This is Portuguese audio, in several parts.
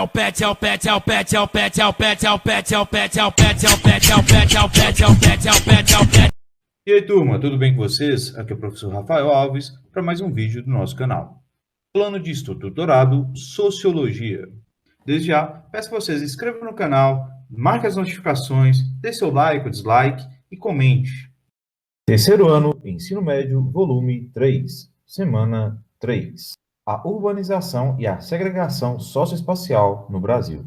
o pet, é o pet, é o pet, é o pet, é o pet, é o pet, é o pet, é o pet, é o pet, é o pet, é o pet, é o pet, é o pet, é o pet. E aí, turma, tudo bem com vocês? Aqui é o professor Rafael Alves para mais um vídeo do nosso canal. Plano de Estudo Doutorado Sociologia. Desde já, peço que vocês se inscrevam no canal, marquem as notificações, dê seu like ou dislike e comente. Terceiro ano, Ensino Médio, volume 3, semana 3. A urbanização e a segregação socioespacial no Brasil.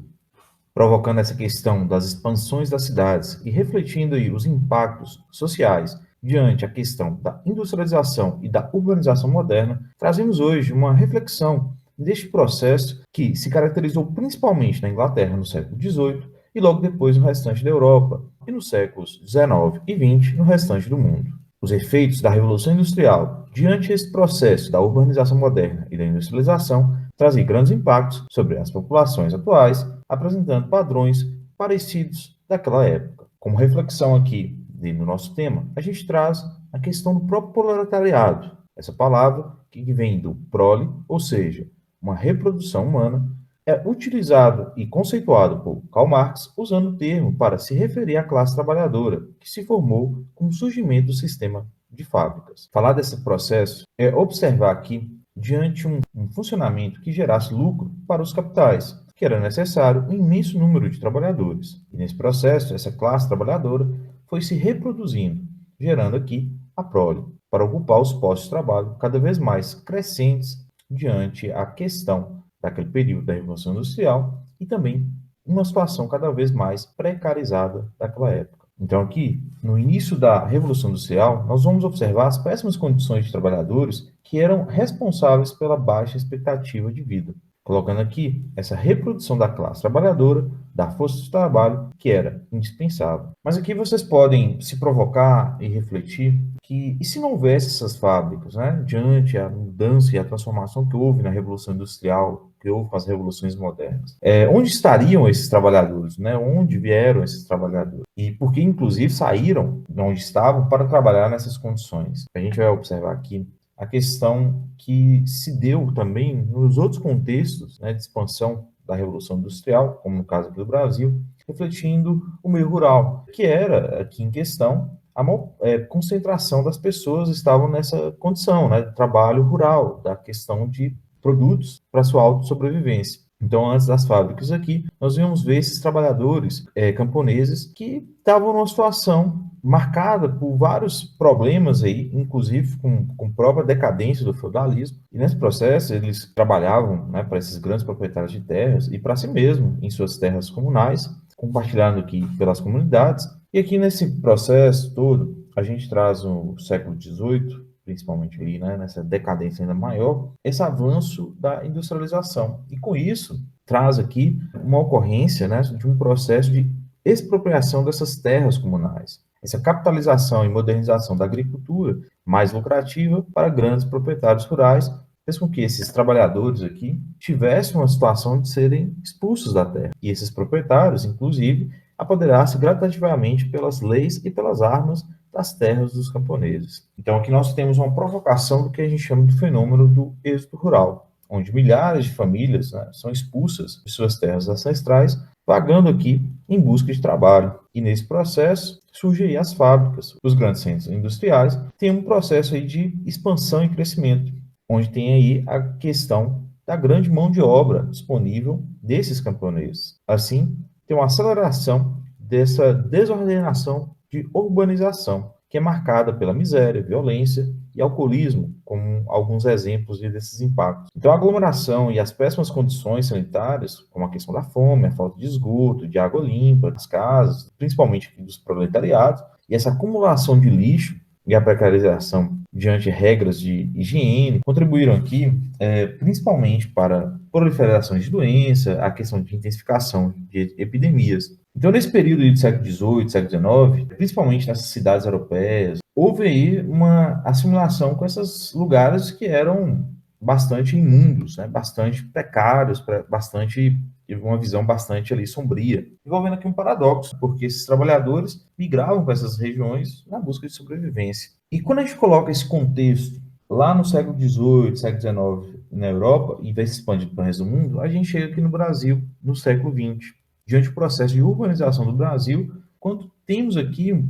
Provocando essa questão das expansões das cidades e refletindo aí os impactos sociais diante a questão da industrialização e da urbanização moderna, trazemos hoje uma reflexão deste processo que se caracterizou principalmente na Inglaterra no século XVIII e logo depois no restante da Europa e nos séculos XIX e XX no restante do mundo. Os efeitos da Revolução Industrial diante desse processo da urbanização moderna e da industrialização trazem grandes impactos sobre as populações atuais, apresentando padrões parecidos daquela época. Como reflexão aqui no nosso tema, a gente traz a questão do próprio proletariado, essa palavra que vem do prole, ou seja, uma reprodução humana, é utilizado e conceituado por Karl Marx usando o termo para se referir à classe trabalhadora, que se formou com o surgimento do sistema de fábricas. Falar desse processo é observar aqui diante um funcionamento que gerasse lucro para os capitais, que era necessário um imenso número de trabalhadores. E nesse processo, essa classe trabalhadora foi se reproduzindo, gerando aqui a prole, para ocupar os postos de trabalho cada vez mais crescentes diante a questão daquele período da Revolução Industrial e também uma situação cada vez mais precarizada daquela época. Então aqui, no início da Revolução Industrial, nós vamos observar as péssimas condições de trabalhadores que eram responsáveis pela baixa expectativa de vida, colocando aqui essa reprodução da classe trabalhadora, da força de trabalho, que era indispensável. Mas aqui vocês podem se provocar e refletir que, e se não houvesse essas fábricas, né, diante a mudança e a transformação que houve na Revolução Industrial, que houve com as revoluções modernas, onde estariam esses trabalhadores, né? Onde vieram esses trabalhadores? E por que, inclusive, saíram de onde estavam para trabalhar nessas condições? A gente vai observar aqui a questão que se deu também nos outros contextos, né, de expansão da Revolução Industrial, como no caso aqui do Brasil, refletindo o meio rural, que era, aqui em questão, a maior concentração das pessoas estavam nessa condição, né, de trabalho rural, da questão de produtos para sua autossobrevivência. Então, antes das fábricas aqui, nós íamos ver esses trabalhadores camponeses que estavam numa situação marcada por vários problemas aí, inclusive com própria decadência do feudalismo. E nesse processo, eles trabalhavam, né, para esses grandes proprietários de terras e para si mesmo, em suas terras comunais, compartilhando aqui pelas comunidades. E aqui nesse processo todo, a gente traz o século XVIII, principalmente ali, né, nessa decadência ainda maior, esse avanço da industrialização. E com isso, traz aqui uma ocorrência, né, de um processo de expropriação dessas terras comunais. Essa capitalização e modernização da agricultura mais lucrativa para grandes proprietários rurais fez com que esses trabalhadores aqui tivessem uma situação de serem expulsos da terra. E esses proprietários, inclusive, apoderassem gradativamente pelas leis e pelas armas das terras dos camponeses. Então aqui nós temos uma provocação do que a gente chama de fenômeno do êxodo rural, onde milhares de famílias, né, são expulsas de suas terras ancestrais, vagando aqui em busca de trabalho. E nesse processo surgem aí as fábricas. Os grandes centros industriais têm um processo aí de expansão e crescimento, onde tem aí a questão da grande mão de obra disponível desses camponeses. Assim, tem uma aceleração dessa desordenação de urbanização, que é marcada pela miséria, violência e alcoolismo, como alguns exemplos desses impactos. Então, a aglomeração e as péssimas condições sanitárias, como a questão da fome, a falta de esgoto, de água limpa nas casas, principalmente dos proletariados, e essa acumulação de lixo e a precarização diante de regras de higiene, contribuíram aqui principalmente para proliferações de doença, a questão de intensificação de epidemias. Então, nesse período do século XVIII, século XIX, principalmente nessas cidades europeias, houve aí uma assimilação com esses lugares que eram bastante imundos, né? Bastante precários, uma visão bastante ali sombria, envolvendo aqui um paradoxo, porque esses trabalhadores migravam para essas regiões na busca de sobrevivência. E quando a gente coloca esse contexto lá no século XVIII, século XIX, na Europa e vai se expandindo para o resto do mundo, a gente chega aqui no Brasil, no século XX, diante do processo de urbanização do Brasil, quando temos aqui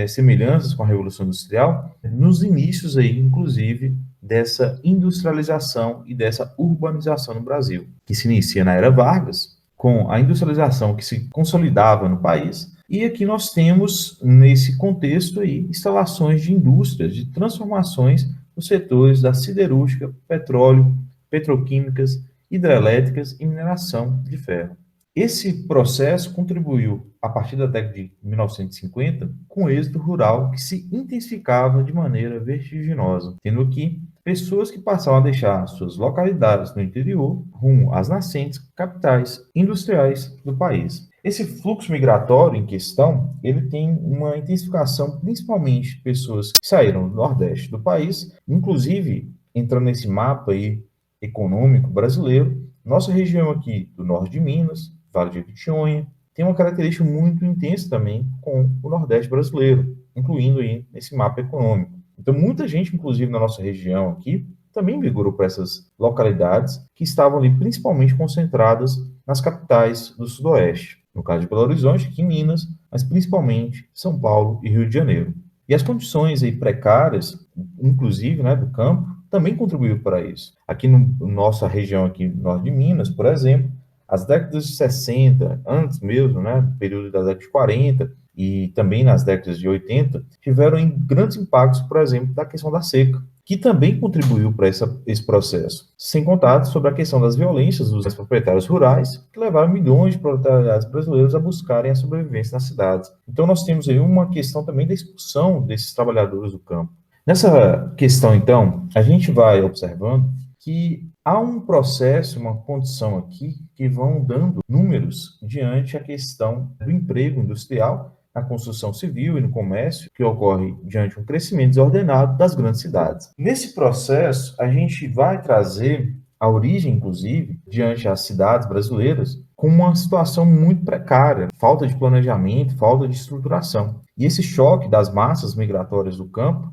semelhanças com a Revolução Industrial, nos inícios aí, inclusive, dessa industrialização e dessa urbanização no Brasil, que se inicia na Era Vargas, com a industrialização que se consolidava no país. E aqui nós temos, nesse contexto aí, instalações de indústrias, de transformações nos setores da siderúrgica, petróleo, petroquímicas, hidrelétricas e mineração de ferro. Esse processo contribuiu, a partir da década de 1950, com o êxodo rural que se intensificava de maneira vertiginosa, tendo aqui pessoas que passavam a deixar suas localidades no interior rumo às nascentes capitais industriais do país. Esse fluxo migratório em questão, ele tem uma intensificação principalmente de pessoas que saíram do Nordeste do país, inclusive, entrando nesse mapa aí econômico brasileiro, nossa região aqui do norte de Minas, Vale de Jequitinhonha, tem uma característica muito intensa também com o Nordeste brasileiro, incluindo aí nesse mapa econômico. Então, muita gente, inclusive na nossa região aqui, também migrou para essas localidades que estavam ali principalmente concentradas nas capitais do Sudoeste. No caso de Belo Horizonte, aqui em Minas, mas principalmente São Paulo e Rio de Janeiro. E as condições aí precárias, inclusive, né, do campo, também contribuíram para isso. Aqui na nossa região aqui no norte de Minas, por exemplo, as décadas de 60, antes mesmo, né, período das décadas de 40 e também nas décadas de 80, tiveram grandes impactos, por exemplo, da questão da seca, que também contribuiu para esse processo. Sem contar sobre a questão das violências dos proprietários rurais, que levaram milhões de proletariados brasileiros a buscarem a sobrevivência nas cidades. Então nós temos aí uma questão também da expulsão desses trabalhadores do campo. Nessa questão, então, a gente vai observando que há um processo, uma condição aqui, que vão dando números diante a questão do emprego industrial, na construção civil e no comércio, que ocorre diante de um crescimento desordenado das grandes cidades. Nesse processo, a gente vai trazer a origem, inclusive, diante das cidades brasileiras, com uma situação muito precária, falta de planejamento, falta de estruturação. E esse choque das massas migratórias do campo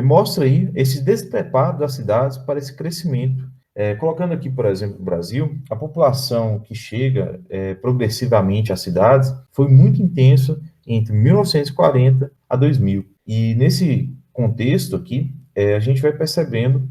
mostra aí esse despreparo das cidades para esse crescimento. Colocando aqui, por exemplo, no Brasil, a população que chega progressivamente às cidades foi muito intensa entre 1940 a 2000. E nesse contexto aqui, a gente vai percebendo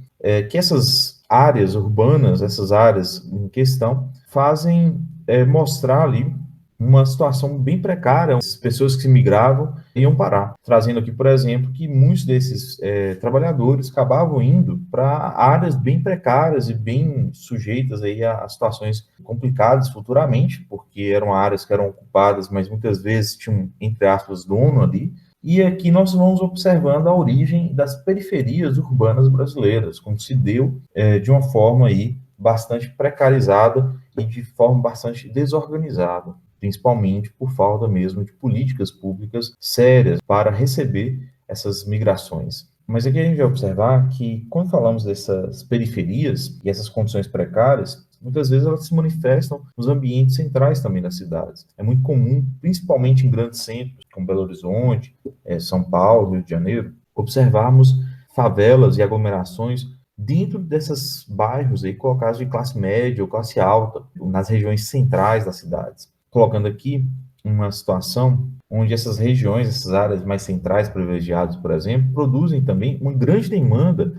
que essas áreas urbanas, essas áreas em questão, fazem mostrar ali uma situação bem precária. As pessoas que migravam iam parar, trazendo aqui, por exemplo, que muitos desses trabalhadores acabavam indo para áreas bem precárias e bem sujeitas aí a situações complicadas futuramente, porque eram áreas que eram ocupadas, mas muitas vezes tinham, entre aspas, dono ali. E aqui nós vamos observando a origem das periferias urbanas brasileiras, como se deu de uma forma aí bastante precarizada e de forma bastante desorganizada, principalmente por falta mesmo de políticas públicas sérias para receber essas migrações. Mas aqui a gente vai observar que, quando falamos dessas periferias e essas condições precárias, muitas vezes elas se manifestam nos ambientes centrais também das cidades. É muito comum, principalmente em grandes centros, como Belo Horizonte, São Paulo, Rio de Janeiro, observarmos favelas e aglomerações dentro desses bairros aí colocados de classe média ou classe alta, nas regiões centrais das cidades. Colocando aqui uma situação onde essas regiões, essas áreas mais centrais privilegiadas, por exemplo, produzem também uma grande demanda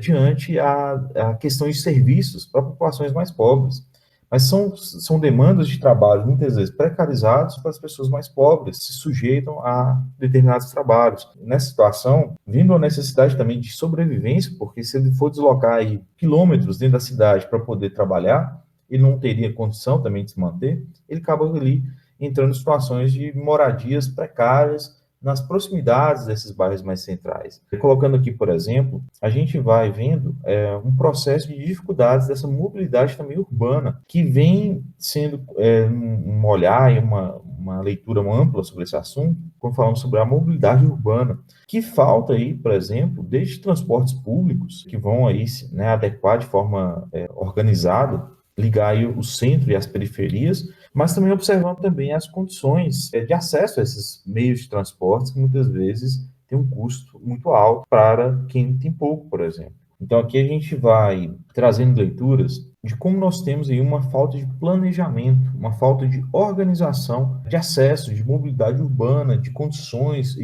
diante a questões de serviços para populações mais pobres. Mas são demandas de trabalho, muitas vezes, precarizados para as pessoas mais pobres, se sujeitam a determinados trabalhos. Nessa situação, vindo a necessidade também de sobrevivência, porque se ele for deslocar aí quilômetros dentro da cidade para poder trabalhar, ele não teria condição também de se manter, ele acaba ali entrando em situações de moradias precárias nas proximidades desses bairros mais centrais. Colocando aqui, por exemplo, a gente vai vendo um processo de dificuldades dessa mobilidade também urbana, que vem sendo um olhar e uma leitura ampla sobre esse assunto, quando falamos sobre a mobilidade urbana, que falta aí, por exemplo, desde transportes públicos, que vão aí adequar de forma organizada, ligar aí o centro e as periferias, mas também observando também as condições de acesso a esses meios de transportes, que muitas vezes têm um custo muito alto para quem tem pouco, por exemplo. Então, aqui a gente vai trazendo leituras de como nós temos aí uma falta de planejamento, uma falta de organização, de acesso, de mobilidade urbana, de condições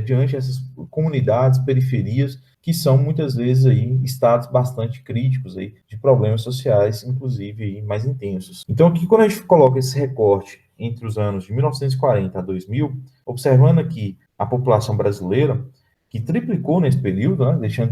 diante dessas comunidades, periferias, que são muitas vezes aí estados bastante críticos aí de problemas sociais, inclusive aí mais intensos. Então, aqui quando a gente coloca esse recorte entre os anos de 1940 a 2000, observando aqui a população brasileira, que triplicou nesse período, né, deixando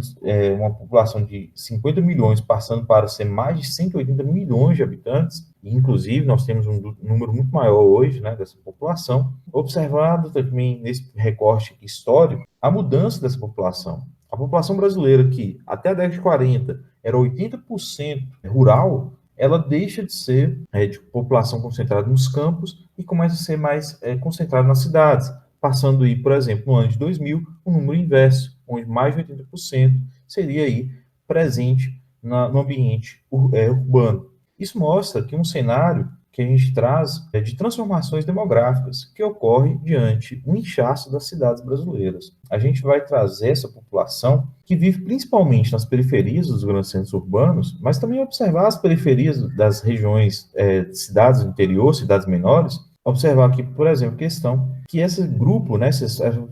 uma população de 50 milhões passando para ser mais de 180 milhões de habitantes, e, inclusive nós temos um número muito maior hoje, né, dessa população, observado também nesse recorte histórico a mudança dessa população. A população brasileira, que até a década de 40 era 80% rural, ela deixa de ser de população concentrada nos campos e começa a ser mais concentrada nas cidades, passando aí, por exemplo, no ano de 2000, um número inverso, onde mais de 80% seria aí presente no ambiente urbano. Isso mostra que um cenário que a gente traz de transformações demográficas que ocorre diante do inchaço das cidades brasileiras. A gente vai trazer essa população que vive principalmente nas periferias dos grandes centros urbanos, mas também observar as periferias das regiões, cidades do interior, cidades menores, observar aqui, por exemplo, questão que esse grupo, né,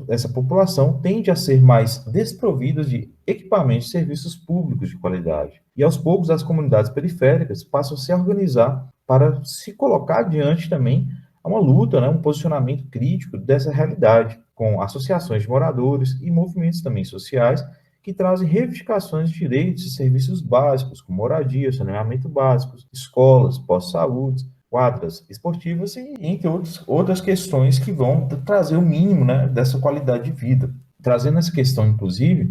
essa população tende a ser mais desprovida de equipamentos e serviços públicos de qualidade. E aos poucos as comunidades periféricas passam a se organizar para se colocar diante também a uma luta, né, um posicionamento crítico dessa realidade, com associações de moradores e movimentos também sociais que trazem reivindicações de direitos e serviços básicos, como moradia, saneamento básico, escolas, pós-saúde, quadras esportivas e entre outras questões que vão trazer o mínimo, né, dessa qualidade de vida. Trazendo essa questão, inclusive,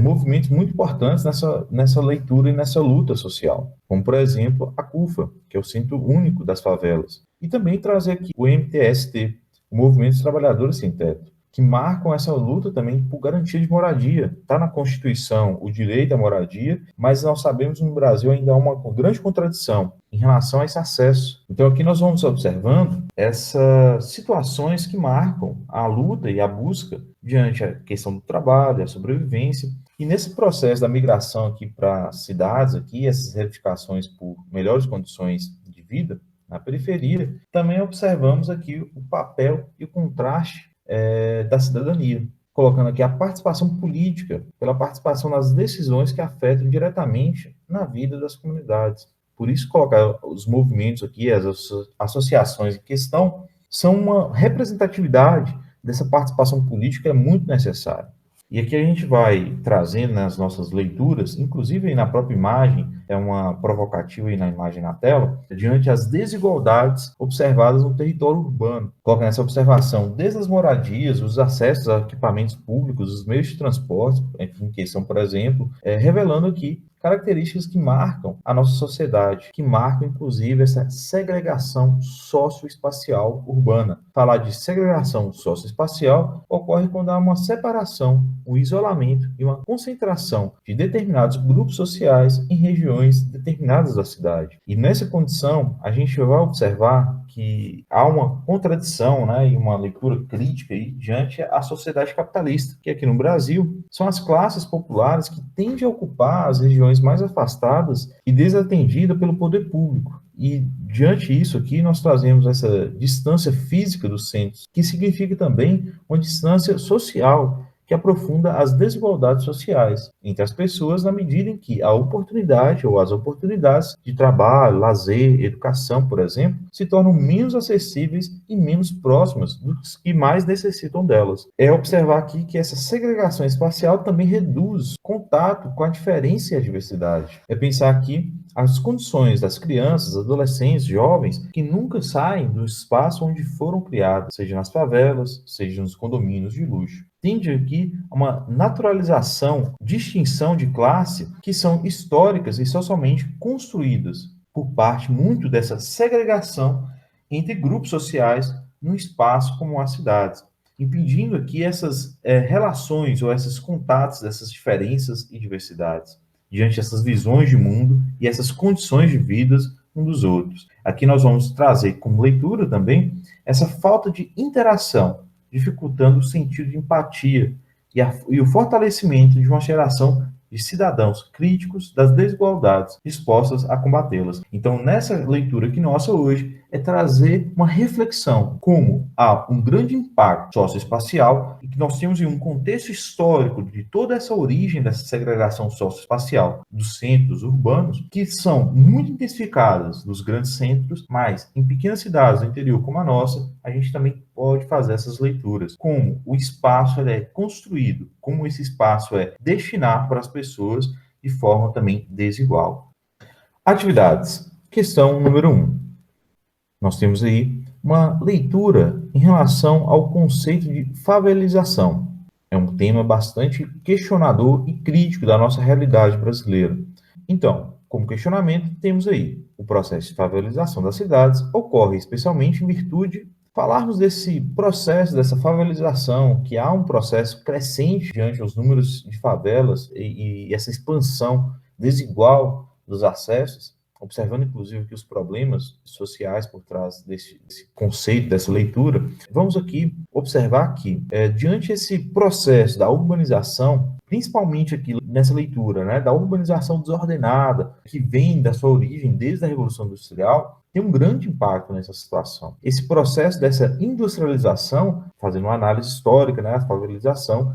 movimentos muito importantes nessa leitura e nessa luta social, como, por exemplo, a CUFA, que é o Centro Único das Favelas, e também trazer aqui o MTST, o Movimento dos Trabalhadores Sem Teto, que marcam essa luta também por garantia de moradia. Está na Constituição o direito à moradia, mas nós sabemos que no Brasil ainda há uma grande contradição em relação a esse acesso. Então aqui nós vamos observando essas situações que marcam a luta e a busca diante a questão do trabalho, a sobrevivência. E nesse processo da migração aqui para cidades, aqui, essas reivindicações por melhores condições de vida na periferia, também observamos aqui o papel e o contraste da cidadania, colocando aqui a participação política, pela participação nas decisões que afetam diretamente na vida das comunidades. Por isso, colocar os movimentos aqui, as associações em questão, são uma representatividade dessa participação política é muito necessária. E aqui a gente vai trazendo nas nossas leituras, inclusive aí na própria imagem, é uma provocativa aí na imagem na tela, diante as desigualdades observadas no território urbano. Coloca nessa observação desde as moradias, os acessos a equipamentos públicos, os meios de transporte, em questão, por exemplo, revelando aqui características que marcam a nossa sociedade, que marcam, inclusive, essa segregação socioespacial urbana. Falar de segregação socioespacial ocorre quando há uma separação, um isolamento e uma concentração de determinados grupos sociais em regiões determinadas da cidade. E nessa condição, a gente vai observar que há uma contradição, né, e uma leitura crítica aí, diante a sociedade capitalista, que aqui no Brasil são as classes populares que tendem a ocupar as regiões mais afastadas e desatendidas pelo poder público. E diante disso aqui, nós trazemos essa distância física dos centros, que significa também uma distância social, que aprofunda as desigualdades sociais entre as pessoas na medida em que a oportunidade ou as oportunidades de trabalho, lazer, educação, por exemplo, se tornam menos acessíveis e menos próximas dos que mais necessitam delas. É observar aqui que essa segregação espacial também reduz contato com a diferença e a diversidade. É pensar aqui as condições das crianças, adolescentes, jovens, que nunca saem do espaço onde foram criados, seja nas favelas, seja nos condomínios de luxo. Tende aqui a uma naturalização, distinção de classe que são históricas e socialmente construídas por parte muito dessa segregação entre grupos sociais num espaço como as cidades, impedindo aqui essas relações ou esses contatos dessas diferenças e diversidades diante dessas visões de mundo e essas condições de vidas um dos outros. Aqui nós vamos trazer como leitura também essa falta de interação, dificultando o sentido de empatia e o fortalecimento de uma geração de cidadãos críticos das desigualdades dispostas a combatê-las. Então, nessa leitura aqui nossa hoje, é trazer uma reflexão como há um grande impacto socioespacial e que nós temos um contexto histórico de toda essa origem dessa segregação socioespacial dos centros urbanos, que são muito intensificadas nos grandes centros, mas em pequenas cidades do interior como a nossa, a gente também pode fazer essas leituras, como o espaço é construído, como esse espaço é destinado para as pessoas de forma também desigual. Atividades. Questão número 1. Nós temos aí uma leitura em relação ao conceito de favelização. É um tema bastante questionador e crítico da nossa realidade brasileira. Então, como questionamento, temos aí o processo de favelização das cidades ocorre especialmente em virtude falarmos desse processo, dessa favelização, que há um processo crescente diante dos números de favelas e essa expansão desigual dos acessos, observando inclusive que os problemas sociais por trás desse conceito, dessa leitura, vamos aqui observar que, diante desse processo da urbanização, principalmente aqui nessa leitura, né, da urbanização desordenada, que vem da sua origem desde a Revolução Industrial, tem um grande impacto nessa situação. Esse processo dessa industrialização, fazendo uma análise histórica, né, a favelização,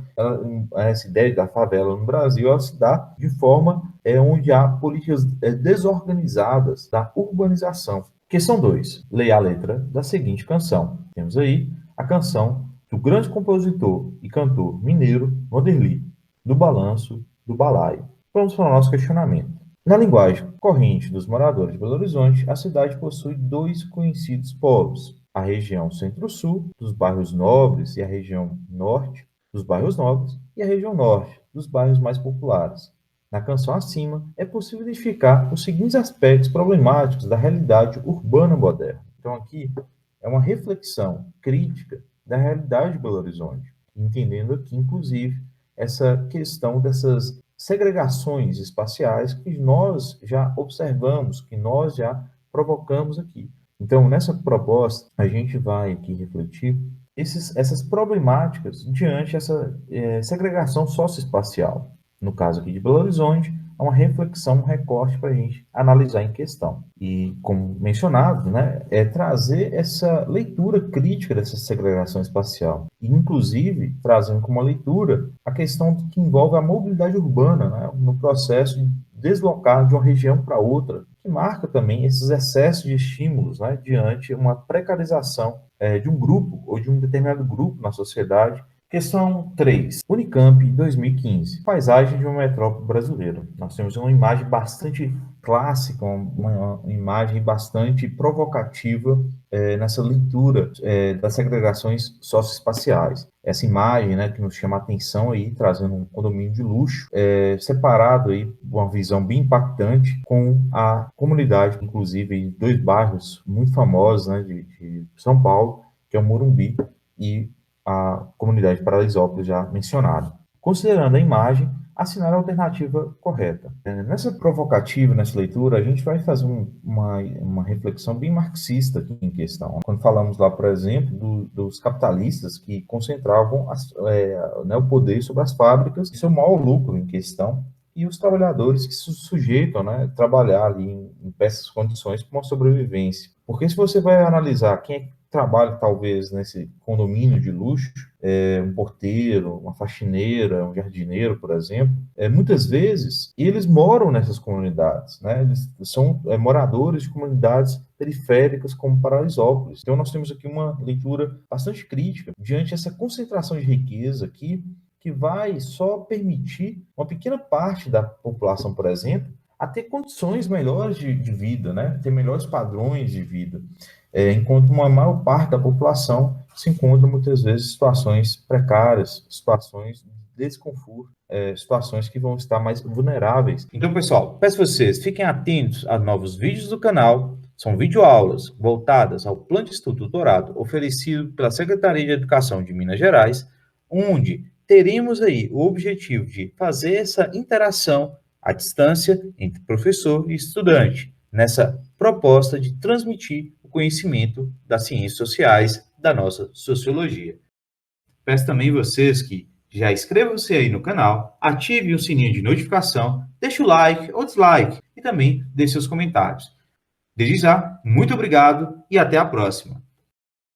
essa ideia da favela no Brasil, ela se dá de forma onde há políticas desorganizadas da urbanização. Questão 2. Leia a letra da seguinte canção. Temos aí a canção do grande compositor e cantor mineiro Vanderly, do Balanço do Balaio. Vamos para o nosso questionamento. Na linguagem corrente dos moradores de Belo Horizonte, a cidade possui dois conhecidos polos: a região centro-sul, dos bairros nobres, e a região norte, dos bairros nobres, e a região norte, dos bairros mais populares. Na canção acima, é possível identificar os seguintes aspectos problemáticos da realidade urbana moderna. Então, aqui é uma reflexão crítica da realidade de Belo Horizonte, entendendo aqui, inclusive, essa questão dessas segregações espaciais que nós já observamos, que nós já provocamos aqui. Então, nessa proposta, a gente vai aqui refletir essas problemáticas diante dessa segregação socioespacial. No caso aqui de Belo Horizonte, é uma reflexão, um recorte para a gente analisar em questão. E, como mencionado, né, é trazer essa leitura crítica dessa segregação espacial. E, inclusive, trazendo como leitura a questão que envolve a mobilidade urbana, né, no processo de deslocar de uma região para outra, que marca também esses excessos de estímulos, né, diante uma precarização de um grupo ou de um determinado grupo na sociedade. Questão 3. Unicamp 2015. Paisagem de uma metrópole brasileira. Nós temos uma imagem bastante clássica, uma imagem bastante provocativa nessa leitura das segregações socioespaciais. Essa imagem, né, que nos chama a atenção aí, trazendo um condomínio de luxo, separado aí, uma visão bem impactante com a comunidade, inclusive, dois bairros muito famosos, né, de São Paulo, que é o Morumbi e a comunidade de Paraisópolis já mencionada. Considerando a imagem, assinar a alternativa correta. Nessa provocativa, nessa leitura, a gente vai fazer uma reflexão bem marxista aqui em questão. Quando falamos lá, por exemplo, dos capitalistas que concentravam o poder sobre as fábricas e seu maior lucro em questão, e os trabalhadores que se sujeitam, né, a trabalhar ali em péssimas condições para uma sobrevivência. Porque se você vai analisar quem é que trabalha talvez nesse condomínio de luxo, um porteiro, uma faxineira, um jardineiro, por exemplo, muitas vezes eles moram nessas comunidades, né? Eles são moradores de comunidades periféricas como Paraisópolis. Então nós temos aqui uma leitura bastante crítica diante dessa concentração de riqueza aqui, que vai só permitir uma pequena parte da população, por exemplo, a ter condições melhores de vida, né? Ter melhores padrões de vida. Enquanto uma maior parte da população se encontra, muitas vezes, em situações precárias, situações de desconforto, situações que vão estar mais vulneráveis. Então, pessoal, peço a vocês, fiquem atentos a novos vídeos do canal. São videoaulas voltadas ao Plano de Estudo Doutorado oferecido pela Secretaria de Educação de Minas Gerais, onde teremos aí o objetivo de fazer essa interação à distância entre professor e estudante, nessa proposta de transmitir conhecimento das ciências sociais, da nossa sociologia. Peço também a vocês que Já inscreva-se aí no canal, ative o sininho de notificação, deixe o like ou dislike e também deixe seus comentários. Desde já, muito obrigado e até a próxima.